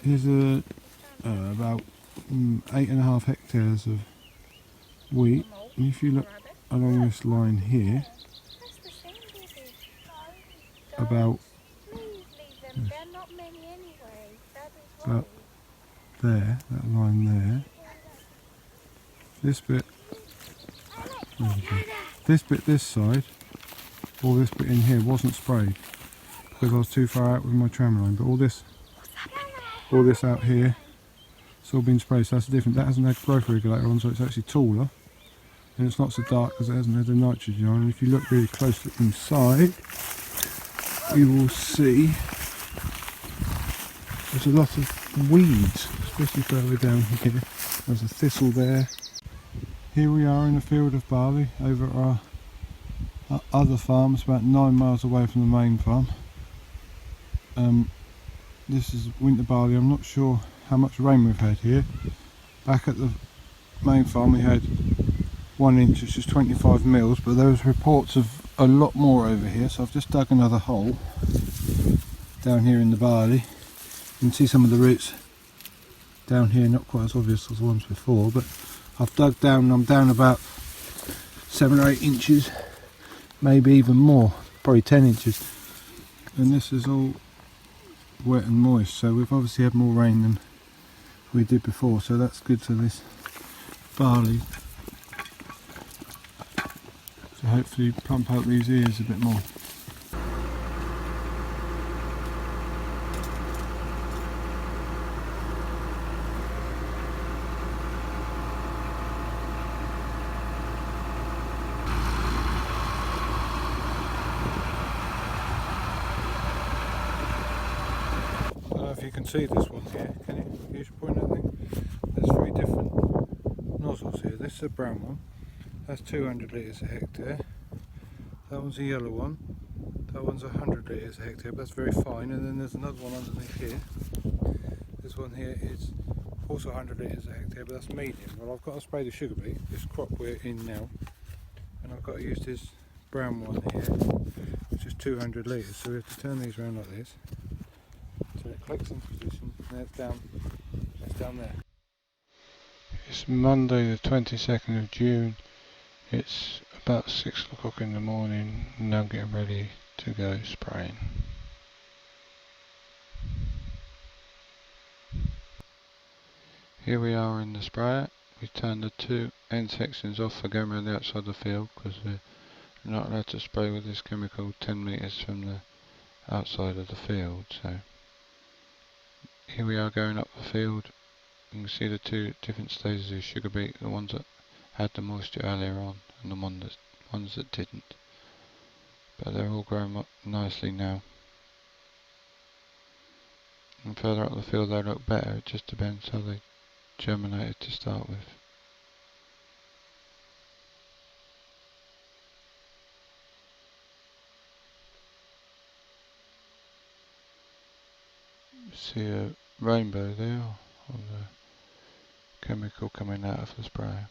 Here's about 8.5 hectares of wheat, and if you look along this line here, about there, that line there, this bit, this side, all this bit in here wasn't sprayed because I was too far out with my tram line, but all this out here, it's all been sprayed, so that's different. That hasn't had growth regulator on, so it's actually taller, and it's not so dark because it hasn't had the nitrogen on. And if you look really closely inside, you will see there's a lot of weeds, especially further down here. There's a thistle there. Here we are in a field of barley over at our other farm. It's about 9 miles away from the main farm. This is winter barley. I'm not sure how much rain we've had here. Back at the main farm we had 1 inch, which is 25 mils, but there was reports of a lot more over here, so I've just dug another hole down here in the barley. You can see some of the roots down here, not quite as obvious as the ones before, but I've dug down and I'm down about 7 or 8 inches, maybe even more, probably 10 inches. And this is all wet and moist, so we've obviously had more rain than we did before, so that's good for this barley to hopefully plump out these ears a bit more. If you can see this one here, can you use your pointer thing? There's 3 different nozzles here. This is a brown one, that's 200 litres a hectare. That one's a yellow one, that one's 100 litres a hectare, but that's very fine. And then there's another one underneath here. This one here is also 100 litres a hectare, but that's medium. Well, I've got to spray the sugar beet, this crop we're in now, and I've got to use this brown one here, which is 200 litres. So we have to turn these around like this. So it clicks into position, and it's down there. It's Monday the 22nd of June. It's about 6 o'clock in the morning, and I'm getting ready to go spraying. Here we are in the sprayer. We turned the 2 end sections off for going around the outside of the field because we're not allowed to spray with this chemical 10 metres from the outside of the field. So here we are going up the field. You can see the 2 different stages of sugar beet, the ones that had the moisture earlier on and the ones that didn't. But they're all growing up nicely now. And further up the field they look better, it just depends how they germinated to start with. See a rainbow there on the chemical coming out of the sprayer.